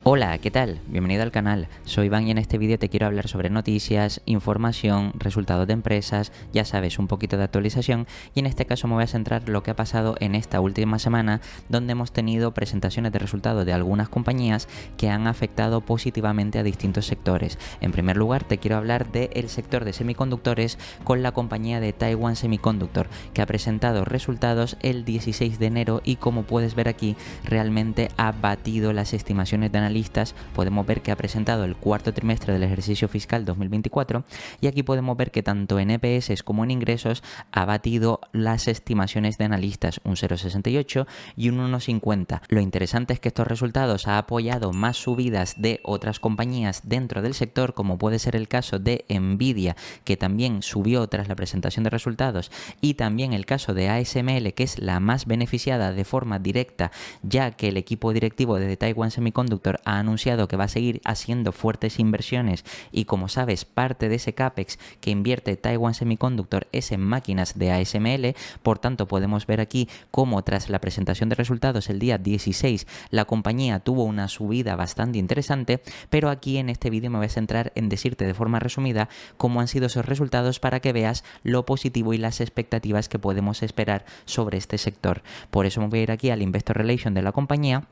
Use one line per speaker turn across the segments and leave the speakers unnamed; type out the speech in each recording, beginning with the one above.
Hola, ¿qué tal? Bienvenido al canal. Soy Iván y en este vídeo te quiero hablar sobre noticias, información, resultados de empresas, ya sabes, un poquito de actualización, y en este caso me voy a centrar en lo que ha pasado en esta última semana, donde hemos tenido presentaciones de resultados de algunas compañías que han afectado positivamente a distintos sectores. En primer lugar, te quiero hablar del sector de semiconductores con la compañía de Taiwan Semiconductor, que ha presentado resultados el 16 de enero y como puedes ver aquí, realmente ha batido las estimaciones de analistas. Podemos ver que ha presentado el cuarto trimestre del ejercicio fiscal 2024 y aquí podemos ver que tanto en EPS como en ingresos ha batido las estimaciones de analistas, un 0,68 y un 1,50. Lo interesante es que estos resultados ha apoyado más subidas de otras compañías dentro del sector, como puede ser el caso de Nvidia, que también subió tras la presentación de resultados, y también el caso de ASML, que es la más beneficiada de forma directa, ya que el equipo directivo de Taiwan Semiconductor ha anunciado que va a seguir haciendo fuertes inversiones y, como sabes, parte de ese CAPEX que invierte Taiwan Semiconductor es en máquinas de ASML. Por tanto, podemos ver aquí cómo tras la presentación de resultados el día 16 la compañía tuvo una subida bastante interesante, pero aquí en este vídeo me voy a centrar en decirte de forma resumida cómo han sido esos resultados para que veas lo positivo y las expectativas que podemos esperar sobre este sector. Por eso me voy a ir aquí al Investor Relation de la compañía,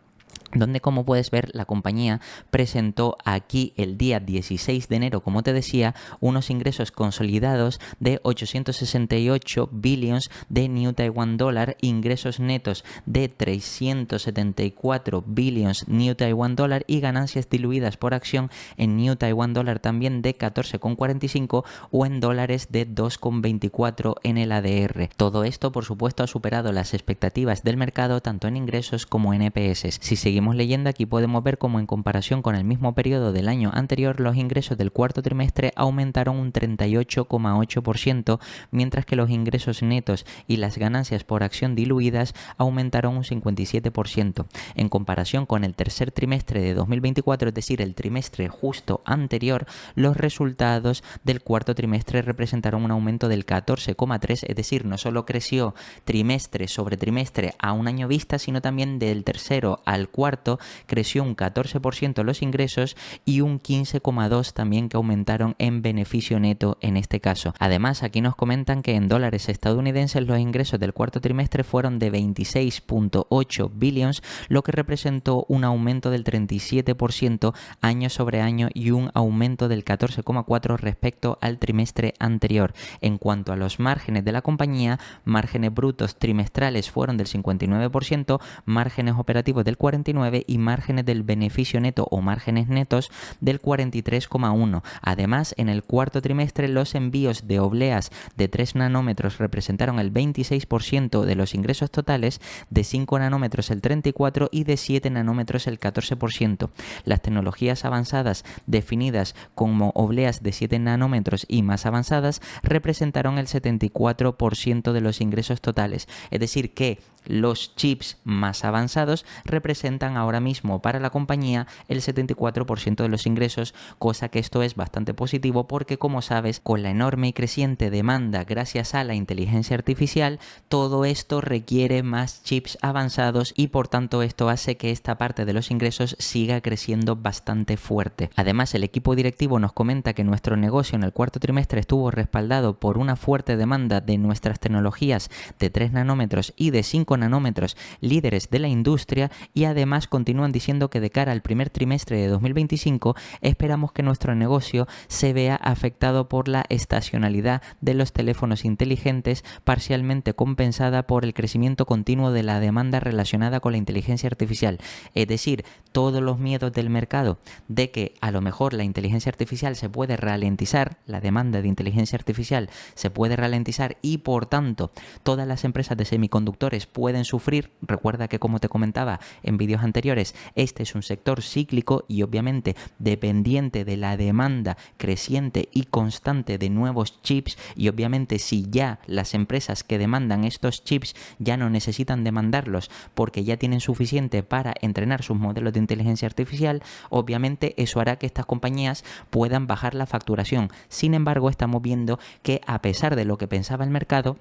donde, como puedes ver, la compañía presentó aquí el día 16 de enero, como te decía, unos ingresos consolidados de 868 billions de New Taiwan Dollar, ingresos netos de 374 billions New Taiwan Dollar y ganancias diluidas por acción en New Taiwan Dollar también de 14,45 o en dólares de 2,24 en el ADR. Todo esto, por supuesto, ha superado las expectativas del mercado tanto en ingresos como en EPS. Si seguimos leyendo, aquí podemos ver cómo en comparación con el mismo periodo del año anterior los ingresos del cuarto trimestre aumentaron un 38,8%, mientras que los ingresos netos y las ganancias por acción diluidas aumentaron un 57%. En comparación con el tercer trimestre de 2024, es decir, el trimestre justo anterior, los resultados del cuarto trimestre representaron un aumento del 14,3%, es decir, no solo creció trimestre sobre trimestre a un año vista, sino también del tercero al cuarto creció un 14% los ingresos y un 15,2% también que aumentaron en beneficio neto en este caso. Además, aquí nos comentan que en dólares estadounidenses los ingresos del cuarto trimestre fueron de 26,8 billions, lo que representó un aumento del 37% año sobre año y un aumento del 14,4% respecto al trimestre anterior. En cuanto a los márgenes de la compañía, márgenes brutos trimestrales fueron del 59%, márgenes operativos del 49% y márgenes del beneficio neto o márgenes netos del 43,1%. Además, en el cuarto trimestre los envíos de obleas de 3 nanómetros representaron el 26% de los ingresos totales, de 5 nanómetros el 34% y de 7 nanómetros el 14%. Las tecnologías avanzadas definidas como obleas de 7 nanómetros y más avanzadas representaron el 74% de los ingresos totales. Es decir que los chips más avanzados representan ahora mismo para la compañía el 74% de los ingresos, cosa que esto es bastante positivo porque, como sabes, con la enorme y creciente demanda gracias a la inteligencia artificial, todo esto requiere más chips avanzados y por tanto esto hace que esta parte de los ingresos siga creciendo bastante fuerte. Además, el equipo directivo nos comenta que nuestro negocio en el cuarto trimestre estuvo respaldado por una fuerte demanda de nuestras tecnologías de 3 nanómetros y de 5 nanómetros líderes de la industria, y además continúan diciendo que de cara al primer trimestre de 2025 esperamos que nuestro negocio se vea afectado por la estacionalidad de los teléfonos inteligentes, parcialmente compensada por el crecimiento continuo de la demanda relacionada con la inteligencia artificial. Es decir, todos los miedos del mercado de que a lo mejor la inteligencia artificial se puede ralentizar, la demanda de inteligencia artificial se puede ralentizar y por tanto todas las empresas de semiconductores pueden sufrir. Recuerda que, como te comentaba en vídeos anteriores, este es un sector cíclico y obviamente dependiente de la demanda creciente y constante de nuevos chips, y obviamente si ya las empresas que demandan estos chips ya no necesitan demandarlos porque ya tienen suficiente para entrenar sus modelos de inteligencia artificial, obviamente eso hará que estas compañías puedan bajar la facturación. Sin embargo, estamos viendo que, a pesar de lo que pensaba el mercado,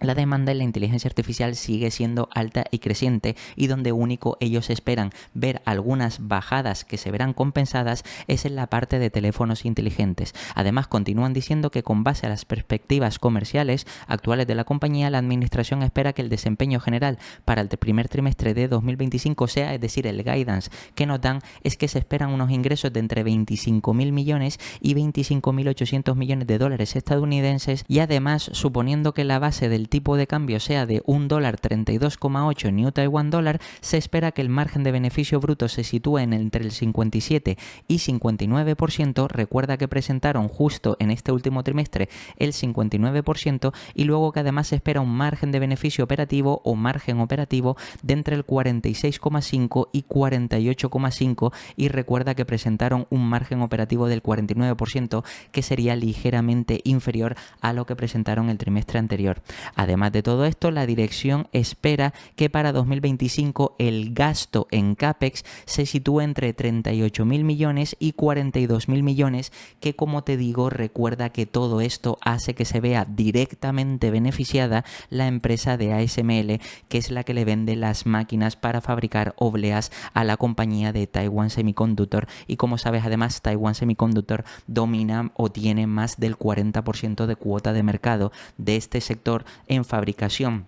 la demanda en la inteligencia artificial sigue siendo alta y creciente, y donde único ellos esperan ver algunas bajadas que se verán compensadas es en la parte de teléfonos inteligentes. Además, continúan diciendo que con base a las perspectivas comerciales actuales de la compañía, la administración espera que el desempeño general para el primer trimestre de 2025 sea, es decir, el guidance que nos dan es que se esperan unos ingresos de entre 25.000 millones y 25.800 millones de dólares estadounidenses, y además, suponiendo que la base del tipo de cambio sea de $1.32,8 New Taiwan Dollar, se espera que el margen de beneficio bruto se sitúe entre el 57 y 59%. Recuerda que presentaron justo en este último trimestre el 59%, y luego que además se espera un margen de beneficio operativo o margen operativo de entre el 46,5 y 48,5, y recuerda que presentaron un margen operativo del 49%, que sería ligeramente inferior a lo que presentaron el trimestre anterior. Además de todo esto, la dirección espera que para 2025 el gasto en CAPEX se sitúe entre 38.000 millones y 42.000 millones, que, como te digo, recuerda que todo esto hace que se vea directamente beneficiada la empresa de ASML, que es la que le vende las máquinas para fabricar obleas a la compañía de Taiwan Semiconductor, y como sabes, además Taiwan Semiconductor domina o tiene más del 40% de cuota de mercado de este sector en fabricación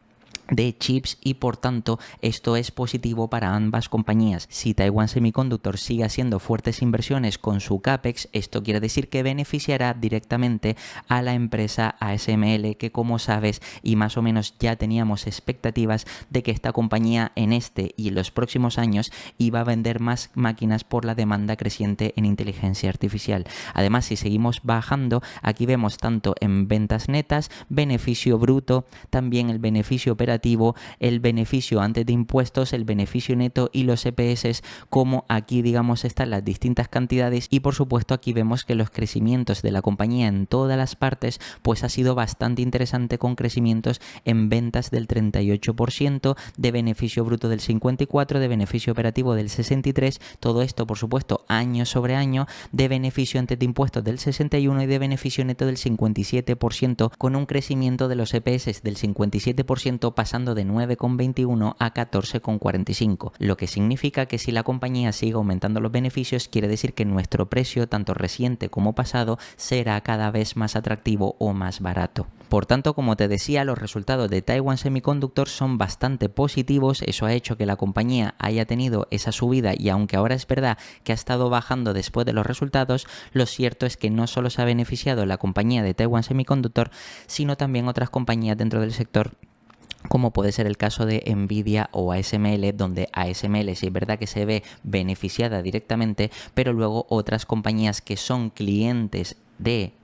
de chips, y por tanto esto es positivo para ambas compañías. Si Taiwan Semiconductor sigue haciendo fuertes inversiones con su CAPEX, esto quiere decir que beneficiará directamente a la empresa ASML, que, como sabes y más o menos ya teníamos expectativas de que esta compañía en este y en los próximos años iba a vender más máquinas por la demanda creciente en inteligencia artificial. Además, si seguimos bajando, aquí vemos tanto en ventas netas, beneficio bruto, también el beneficio operativo, el beneficio antes de impuestos, el beneficio neto y los EPS, como aquí digamos están las distintas cantidades, y por supuesto aquí vemos que los crecimientos de la compañía en todas las partes pues ha sido bastante interesante, con crecimientos en ventas del 38%, de beneficio bruto del 54%, de beneficio operativo del 63%, todo esto por supuesto año sobre año, de beneficio antes de impuestos del 61% y de beneficio neto del 57%, con un crecimiento de los EPS del 57%, pasando de 9,21 a 14,45, lo que significa que si la compañía sigue aumentando los beneficios, quiere decir que nuestro precio, tanto reciente como pasado, será cada vez más atractivo o más barato. Por tanto, como te decía, los resultados de Taiwan Semiconductor son bastante positivos. Eso ha hecho que la compañía haya tenido esa subida, y aunque ahora es verdad que ha estado bajando después de los resultados, lo cierto es que no solo se ha beneficiado la compañía de Taiwan Semiconductor, sino también otras compañías dentro del sector, como puede ser el caso de Nvidia o ASML, donde ASML sí es verdad que se ve beneficiada directamente, pero luego otras compañías que son clientes de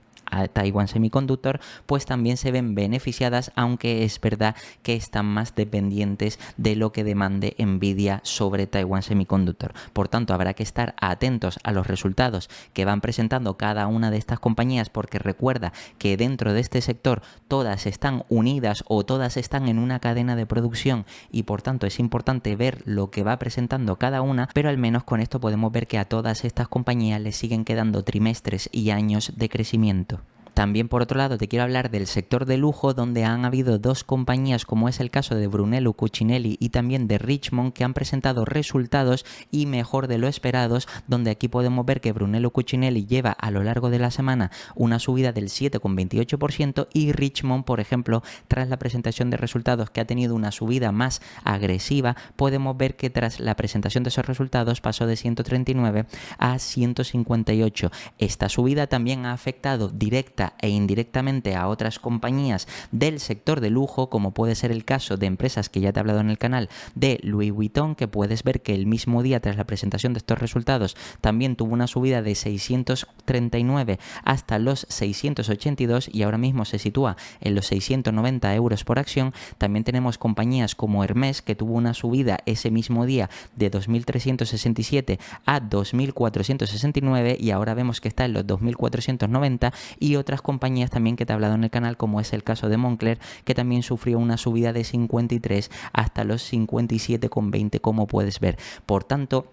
Taiwan Semiconductor pues también se ven beneficiadas, aunque es verdad que están más dependientes de lo que demande Nvidia sobre Taiwan Semiconductor. Por tanto, habrá que estar atentos a los resultados que van presentando cada una de estas compañías, porque recuerda que dentro de este sector todas están unidas o todas están en una cadena de producción, y por tanto es importante ver lo que va presentando cada una, pero al menos con esto podemos ver que a todas estas compañías les siguen quedando trimestres y años de crecimiento. También, por otro lado, te quiero hablar del sector de lujo, donde han habido dos compañías, como es el caso de Brunello Cucinelli y también de Richemont, que han presentado resultados y mejor de lo esperados, donde aquí podemos ver que Brunello Cucinelli lleva a lo largo de la semana una subida del 7,28%, y Richemont, por ejemplo, tras la presentación de resultados, que ha tenido una subida más agresiva, podemos ver que tras la presentación de esos resultados pasó de 139 a 158. Esta subida también ha afectado directa e indirectamente a otras compañías del sector de lujo, como puede ser el caso de empresas que ya te he hablado en el canal de Louis Vuitton, que puedes ver que el mismo día tras la presentación de estos resultados también tuvo una subida de 639 hasta los 682, y ahora mismo se sitúa en los 690 euros por acción. También tenemos compañías como Hermès, que tuvo una subida ese mismo día de 2.367 a 2.469, y ahora vemos que está en los 2.490, y otras compañías también que te he hablado en el canal, como es el caso de Moncler, que también sufrió una subida de 53 hasta los 57,20, como puedes ver. Por tanto,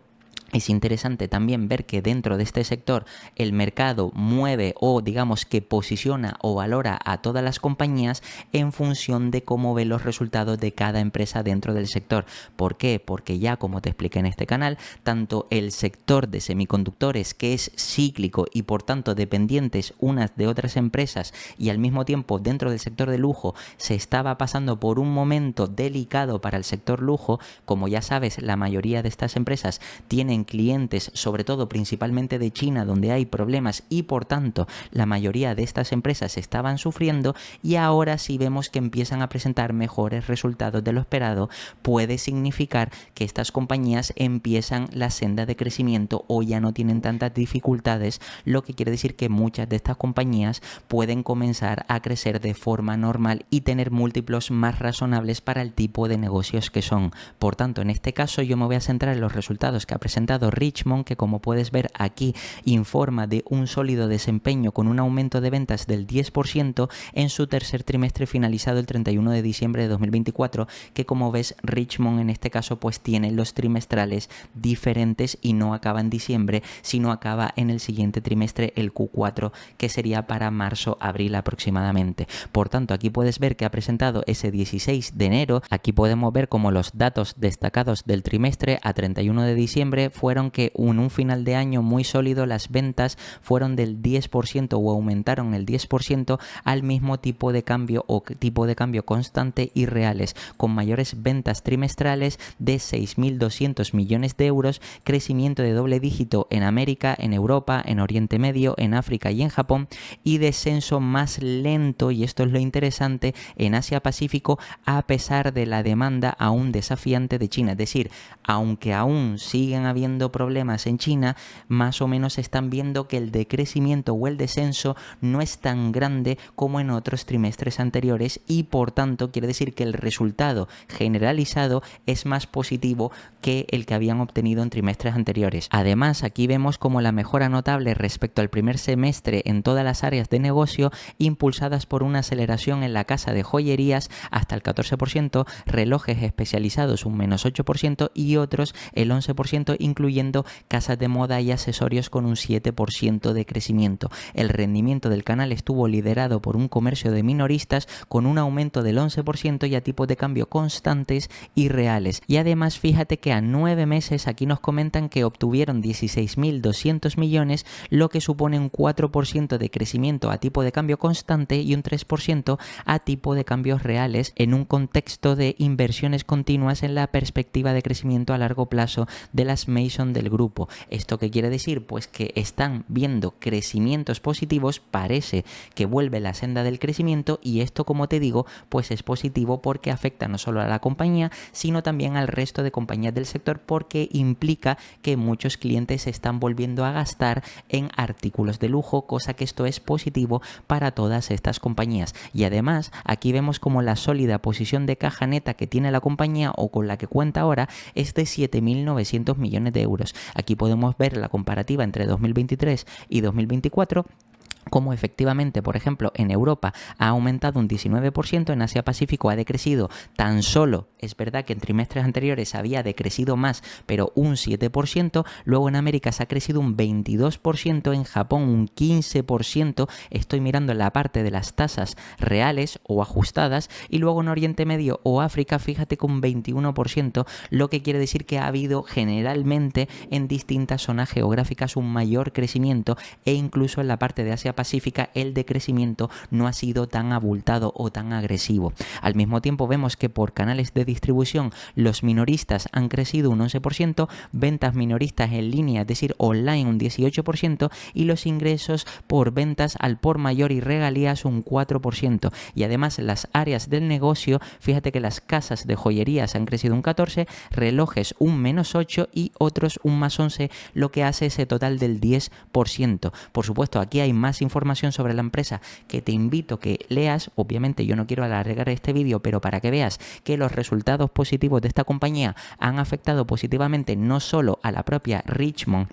Es interesante también ver que dentro de este sector el mercado mueve o digamos que posiciona o valora a todas las compañías en función de cómo ve los resultados de cada empresa dentro del sector. ¿Por qué? Porque ya como te expliqué en este canal, tanto el sector de semiconductores, que es cíclico y por tanto dependientes unas de otras empresas, y al mismo tiempo dentro del sector de lujo se estaba pasando por un momento delicado para el sector lujo. Como ya sabes, la mayoría de estas empresas tienen clientes, sobre todo principalmente de China, donde hay problemas y por tanto la mayoría de estas empresas estaban sufriendo, y ahora si vemos que empiezan a presentar mejores resultados de lo esperado, puede significar que estas compañías empiezan la senda de crecimiento o ya no tienen tantas dificultades, lo que quiere decir que muchas de estas compañías pueden comenzar a crecer de forma normal y tener múltiplos más razonables para el tipo de negocios que son. Por tanto, en este caso yo me voy a centrar en los resultados que ha presentado Richmond, que como puedes ver aquí informa de un sólido desempeño con un aumento de ventas del 10% en su tercer trimestre finalizado el 31 de diciembre de 2024, que como ves Richmond en este caso pues tiene los trimestrales diferentes y no acaba en diciembre, sino acaba en el siguiente trimestre, el Q4, que sería para marzo-abril aproximadamente. Por tanto, aquí puedes ver que ha presentado ese 16 de enero, aquí podemos ver como los datos destacados del trimestre a 31 de diciembre fueron que en un final de año muy sólido las ventas fueron del 10% o aumentaron el 10% al mismo tipo de cambio o tipo de cambio constante y reales, con mayores ventas trimestrales de 6.200 millones de euros, crecimiento de doble dígito en América, en Europa, en Oriente Medio, en África y en Japón, y descenso más lento, y esto es lo interesante, en Asia Pacífico, a pesar de la demanda aún desafiante de China. Es decir, aunque aún siguen habiendo problemas en China, más o menos están viendo que el decrecimiento o el descenso no es tan grande como en otros trimestres anteriores, y por tanto quiere decir que el resultado generalizado es más positivo que el que habían obtenido en trimestres anteriores. Además, aquí vemos como la mejora notable respecto al primer semestre en todas las áreas de negocio, impulsadas por una aceleración en la casa de joyerías hasta el 14%, relojes especializados un menos 8% y otros el 11%, incluyendo casas de moda y accesorios con un 7% de crecimiento. El rendimiento del canal estuvo liderado por un comercio de minoristas con un aumento del 11% y a tipos de cambio constantes y reales. Y además fíjate que a 9 meses aquí nos comentan que obtuvieron 16.200 millones, lo que supone un 4% de crecimiento a tipo de cambio constante y un 3% a tipo de cambios reales, en un contexto de inversiones continuas en la perspectiva de crecimiento a largo plazo de las Maison del grupo. ¿Esto qué quiere decir? Pues que están viendo crecimientos positivos, parece que vuelve la senda del crecimiento, y esto, como te digo, pues es positivo porque afecta no solo a la compañía, sino también al resto de compañías del sector, porque implica que muchos clientes están volviendo a gastar en artículos de lujo, cosa que esto es positivo para todas estas compañías. Y además aquí vemos como la sólida posición de caja neta que tiene la compañía o con la que cuenta ahora es de 7.900 millones de euros. Aquí podemos ver la comparativa entre 2023 y 2024, como efectivamente, por ejemplo, en Europa ha aumentado un 19%, en Asia Pacífico ha decrecido tan solo, es verdad que en trimestres anteriores había decrecido más, pero un 7%, luego en América se ha crecido un 22%, en Japón un 15%, estoy mirando la parte de las tasas reales o ajustadas, y luego en Oriente Medio o África, fíjate, con un 21%, lo que quiere decir que ha habido generalmente en distintas zonas geográficas un mayor crecimiento, e incluso en la parte de Asia Pacífica el decrecimiento no ha sido tan abultado o tan agresivo. Al mismo tiempo vemos que por canales de distribución los minoristas han crecido un 11%, ventas minoristas en línea, es decir, online, un 18%, y los ingresos por ventas al por mayor y regalías un 4%. Y además las áreas del negocio, fíjate que las casas de joyerías han crecido un 14%, relojes un menos 8% y otros un más 11%, lo que hace ese total del 10%. Por supuesto, aquí hay más información sobre la empresa que te invito que leas. Obviamente yo no quiero alargar este vídeo, pero para que veas que los resultados positivos de esta compañía han afectado positivamente no solo a la propia Richmond,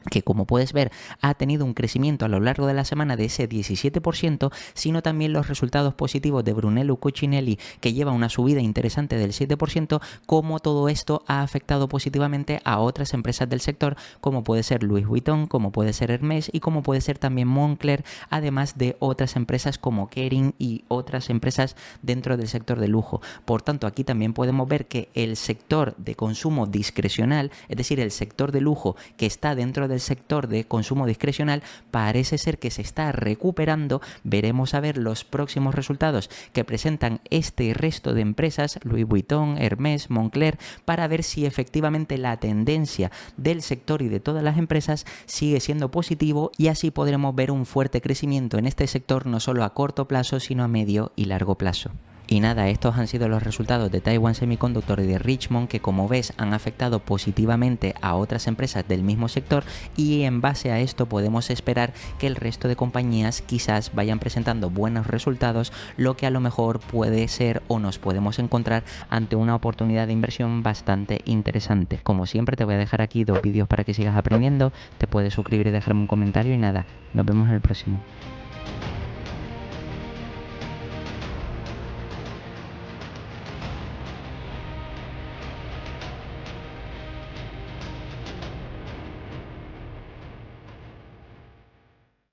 que como puedes ver ha tenido un crecimiento a lo largo de la semana de ese 17%, sino también los resultados positivos de Brunello Cucinelli, que lleva una subida interesante del 7%, como todo esto ha afectado positivamente a otras empresas del sector, como puede ser Louis Vuitton, como puede ser Hermès y como puede ser también Moncler, además de otras empresas como Kering y otras empresas dentro del sector de lujo. Por tanto, aquí también podemos ver que el sector de consumo discrecional, es decir, el sector de lujo que está dentro del sector de consumo discrecional, parece ser que se está recuperando. Veremos a ver los próximos resultados que presentan este resto de empresas, Louis Vuitton, Hermès, Moncler, para ver si efectivamente la tendencia del sector y de todas las empresas sigue siendo positivo, y así podremos ver un fuerte crecimiento en este sector no solo a corto plazo sino a medio y largo plazo. Y nada, estos han sido los resultados de Taiwan Semiconductor y de Richmond, que como ves han afectado positivamente a otras empresas del mismo sector, y en base a esto podemos esperar que el resto de compañías quizás vayan presentando buenos resultados, lo que a lo mejor puede ser o nos podemos encontrar ante una oportunidad de inversión bastante interesante. Como siempre te voy a dejar aquí 2 vídeos para que sigas aprendiendo, te puedes suscribir y dejarme un comentario y nada, nos vemos en el próximo.